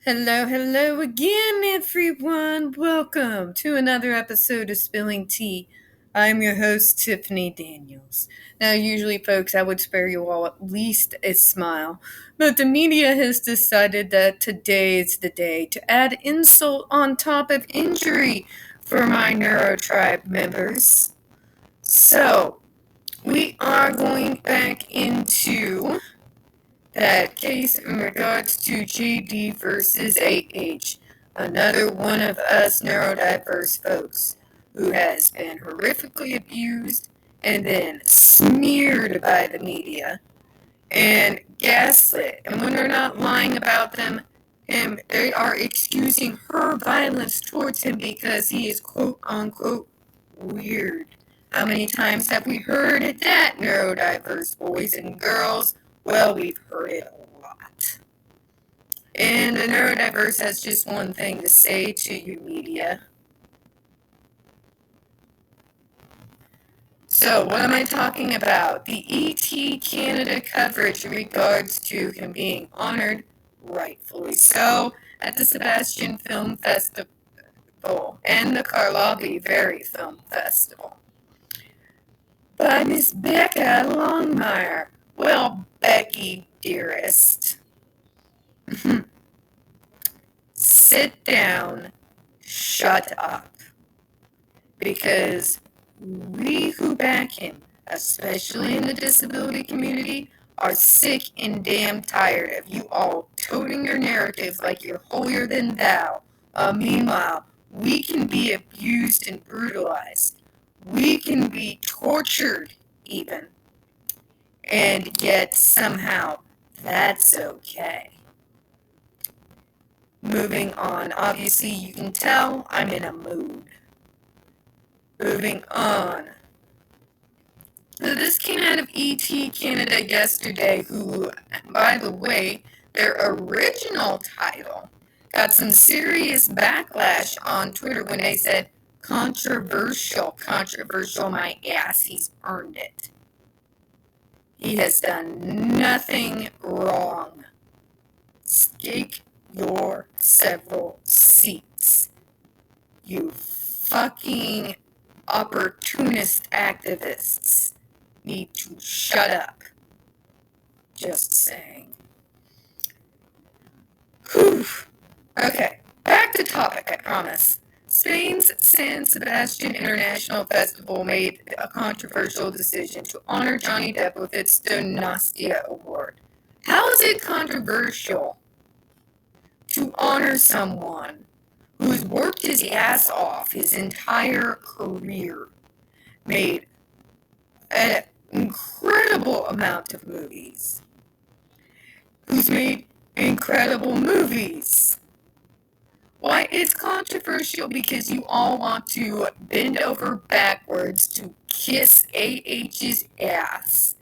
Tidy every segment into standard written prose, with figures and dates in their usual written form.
Hello again, everyone. Welcome to another episode of Spilling Tea. I'm your host, Tiffany Daniels. Now, usually, folks, I would spare you all at least a smile, but the media has decided that today is the day to add insult on top of injury for my Neurotribe members. So, we are going back into that case in regards to JD versus AH, another one of us neurodiverse folks who has been horrifically abused and then smeared by the media and gaslit. And when they're not lying about him, they are excusing her violence towards him because he is quote unquote weird. How many times have we heard that, neurodiverse boys and girls? Well, we've heard it a lot. And the neurodiverse has just one thing to say to you, media. So, what am I talking about? The ET Canada coverage in regards to him being honored, rightfully so, at the Sebastian Film Festival and the Karlovy Vary Film Festival by Miss Becca Longmire. Well, Becky, dearest, sit down, shut up, because we who back him, especially in the disability community, are sick and damn tired of you all toting your narratives like you're holier than thou. Meanwhile, we can be abused and brutalized. We can be tortured, even. And yet, somehow, that's okay. Moving on. Obviously, you can tell I'm in a mood. Moving on. So this came out of ET Canada yesterday, who, by the way, their original title got some serious backlash on Twitter when they said, controversial my ass, he's earned it. He has done nothing wrong. Take your several seats. You fucking opportunist activists need to shut up. Just saying. Whew. Okay, back to topic, I promise. Spain's San Sebastian International Festival made a controversial decision to honor Johnny Depp with its Donostia Award. How is it controversial to honor someone who's worked his ass off his entire career, made an incredible amount of movies, who's made incredible movies? Why, it's controversial because you all want to bend over backwards to kiss AH's ass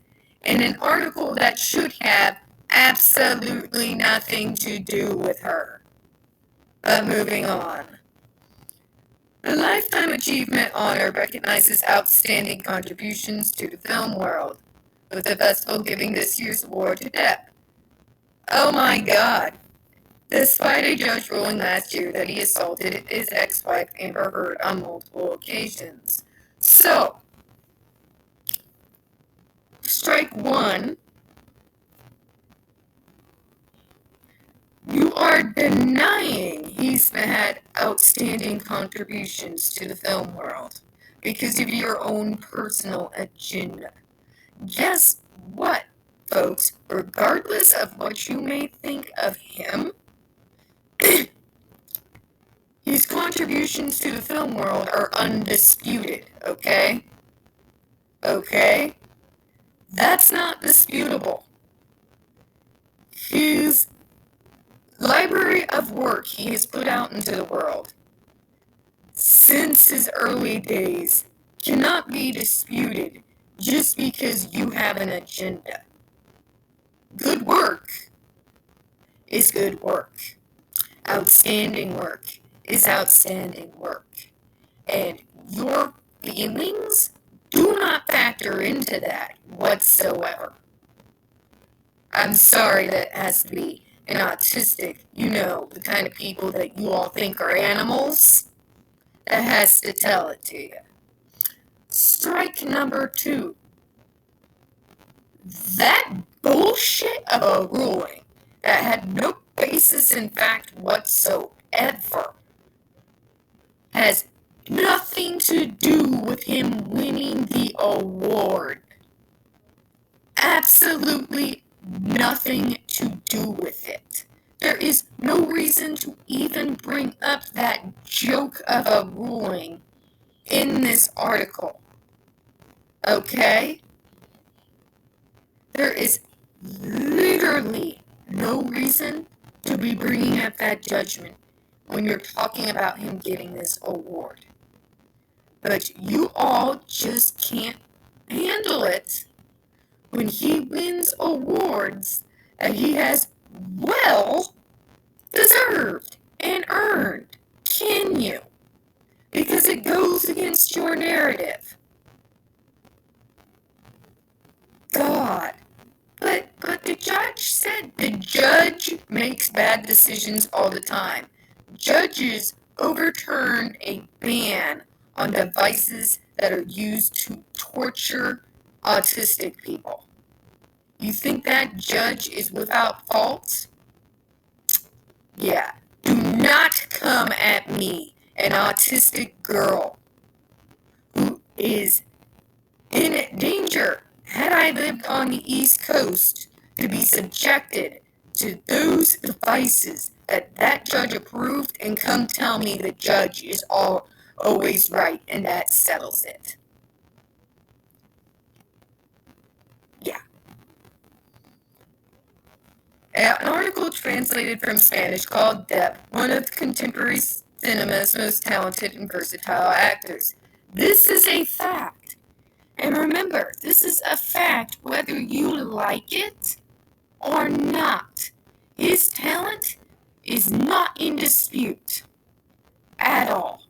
in an article that should have absolutely nothing to do with her. But moving on. The Lifetime Achievement Honor recognizes outstanding contributions to the film world, with the festival giving this year's award to Depp. Oh my god. Despite a judge ruling last year that he assaulted his ex-wife Amber Heard on multiple occasions. So, strike one, you are denying he's had outstanding contributions to the film world because of your own personal agenda. Guess what, folks? Regardless of what you may think of him, his contributions to the film world are undisputed, okay? Okay? That's not disputable. His library of work he has put out into the world since his early days cannot be disputed just because you have an agenda. Good work is good work. Outstanding work is outstanding work. And your feelings do not factor into that whatsoever. I'm sorry that has to be and autistic, you know, the kind of people that you all think are animals, that has to tell it to you. Strike number 2. That bullshit of a ruling that had no basis in fact whatsoever has nothing to do with him winning the award. Absolutely nothing to do with it. There is no reason to even bring up that joke of a ruling in this article. Okay? There is literally no reason to be bringing up that judgment when you're talking about him getting this award. But you all just can't handle it when he wins awards that he has well deserved and earned. Can you? Because it goes against your narrative. God. But the judge said the judge makes bad decisions all the time. Judges overturn a ban on devices that are used to torture autistic people. You think that judge is without fault? Yeah. Do not come at me, an autistic girl who is in danger, had I lived on the East Coast, to be subjected to those devices that judge approved, and come tell me the judge is always right and that settles it. Yeah. An article translated from Spanish called Depp one of contemporary cinema's most talented and versatile actors. This is a fact. And remember, this is a fact whether you like it or not. His talent is not in dispute at all.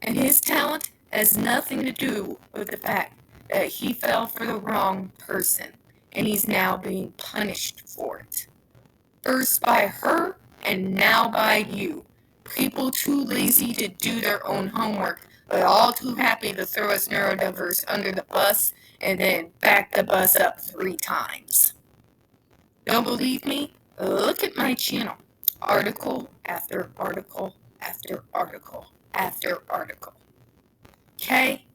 And his talent has nothing to do with the fact that he fell for the wrong person, and he's now being punished for it. First by her, and now by you. People too lazy to do their own homework, but all too happy to throw us neurodiverse under the bus and then back the bus up 3 times. Don't believe me? Look at my channel. Article after article after article after article. Okay?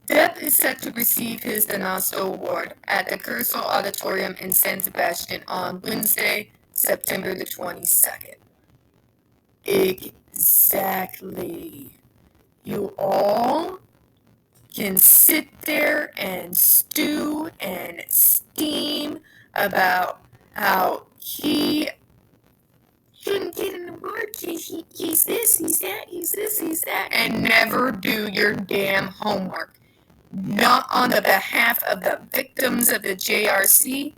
Depp is set to receive his Donato Award at the Cursal Auditorium in San Sebastian on Wednesday, September the 22nd. Exactly. You all can sit there and stew and steam about how he shouldn't get an award because he's this, he's that, he's this, he's that, and never do your damn homework. Not on the behalf of the victims of the JRC,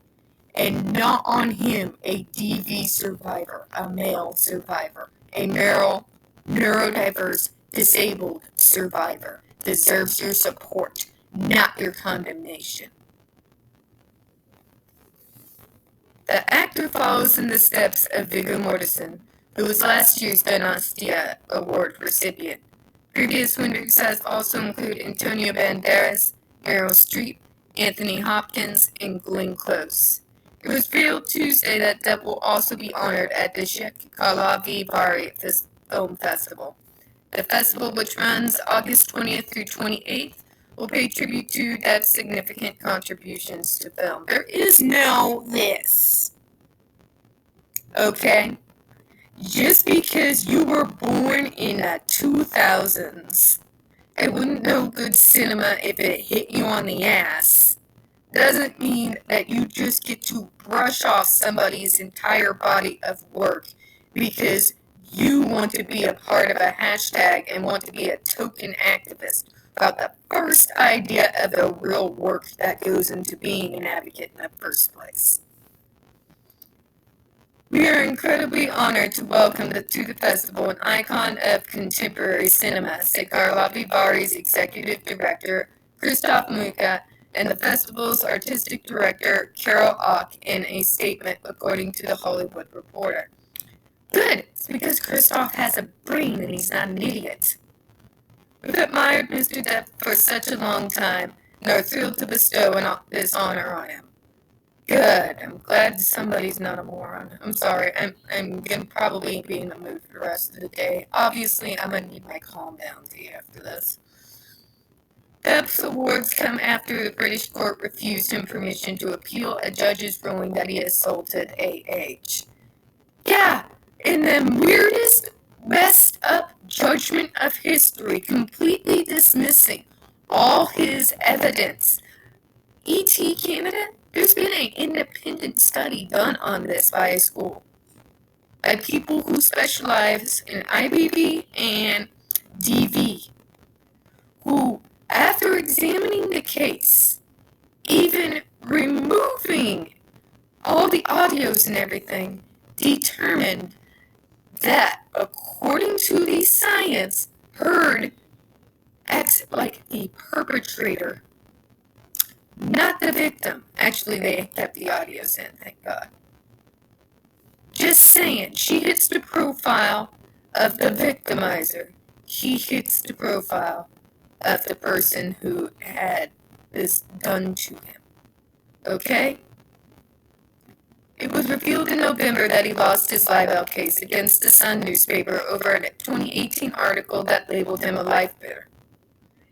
and not on him, a DV survivor, a male survivor, a male, neurodiverse, disabled survivor. Deserves your support, not your condemnation. The actor follows in the steps of Viggo Mortensen, who was last year's Donostia Award recipient. Previous winners have also included Antonio Banderas, Meryl Streep, Anthony Hopkins, and Glenn Close. It was revealed Tuesday that Depp will also be honored at the Karlovy Vary Film Festival. The festival, which runs August 20th through 28th, will pay tribute to Depp's significant contributions to film. There is no this. Okay? Just because you were born in the 2000s and wouldn't know good cinema if it hit you on the ass, doesn't mean that you just get to brush off somebody's entire body of work because you want to be a part of a hashtag and want to be a token activist about the first idea of the real work that goes into being an advocate in the first place. We are incredibly honored to welcome to the festival an icon of contemporary cinema, Karlovy Vary's executive director, Christoph Muka, and the festival's artistic director, Carol Ock, in a statement, according to The Hollywood Reporter. Good, it's because Christoph has a brain and he's not an idiot. We've admired Mr. Depp for such a long time and are thrilled to bestow this honor on him. Good. I'm glad somebody's not a moron. I'm sorry. I'm gonna probably be in the mood for the rest of the day. Obviously, I'm gonna need my calm down tea after this. Depp's awards come after the British court refused him permission to appeal a judge's ruling that he assaulted A.H. Yeah, in the weirdest, messed up judgment of history, completely dismissing all his evidence. E.T. Canada, there's been an independent study done on this by a school, by people who specialize in IBV and DV, who, after examining the case, even removing all the audios and everything, determined that, according to the science, Heard acts like the perpetrator, not the victim. Actually, they kept the audios in, thank God. Just saying, she hits the profile of the victimizer. He hits the profile of the person who had this done to him. Okay? It was revealed in November that he lost his libel case against the Sun newspaper over a 2018 article that labeled him a life bidder.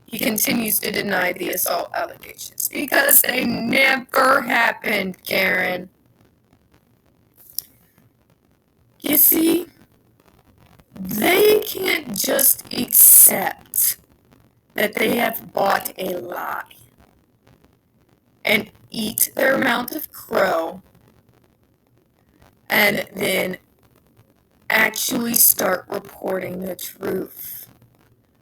He continues to deny the assault allegations because they never happened, Karen. You see, they can't just accept that they have bought a lie and eat their amount of crow and then actually start reporting the truth.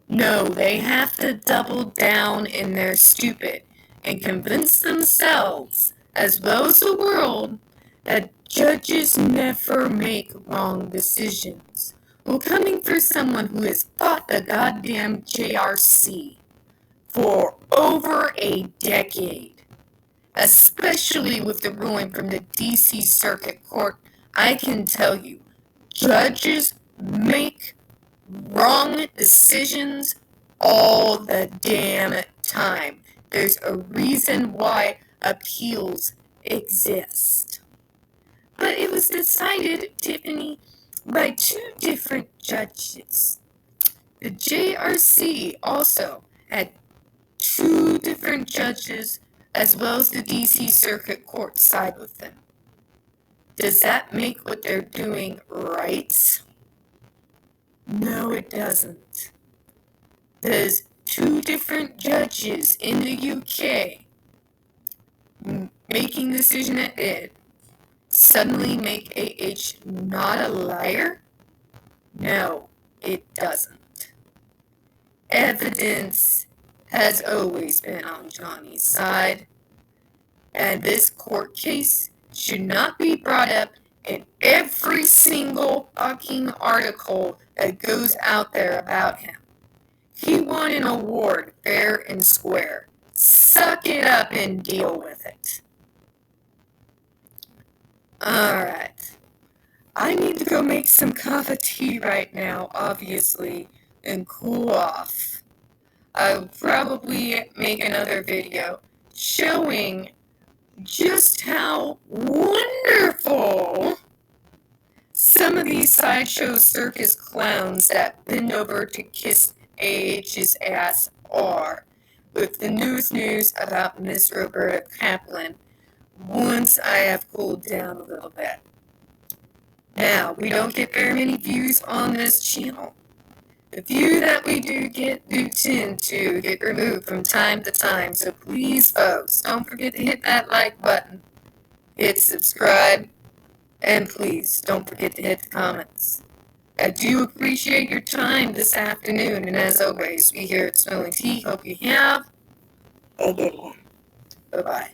No, they have to double down in their stupid and convince themselves, as well as the world, that judges never make wrong decisions. Well, coming from someone who has fought the goddamn JRC for over a decade, especially with the ruling from the DC Circuit Court, I can tell you, judges make wrong decisions all the damn time. There's a reason why appeals exist. But it was decided, Tiffany, by two different judges. The JRC also had two different judges, as well as the DC Circuit Court, side with them. Does that make what they're doing right? No, it doesn't. There's two different judges in the UK making the decision it did suddenly make AH not a liar? No, it doesn't. Evidence has always been on Johnny's side, and this court case should not be brought up in every single fucking article that goes out there about him. He won an award fair and square. Suck it up and deal with it. Alright. I need to go make some coffee tea right now, obviously, and cool off. I'll probably make another video showing just how wonderful some of these sideshow circus clowns that bend over to kiss AH's ass are, with the newest news about Miss Roberta Kaplan, once I have cooled down a little bit. Now, we don't get very many views on this channel. The few that we do get do tend to get removed from time to time, so please, folks, don't forget to hit that like button, hit subscribe, and please don't forget to hit the comments. I do appreciate your time this afternoon, and as always, we here at Smelling Tea hope you have a good one. Bye-bye.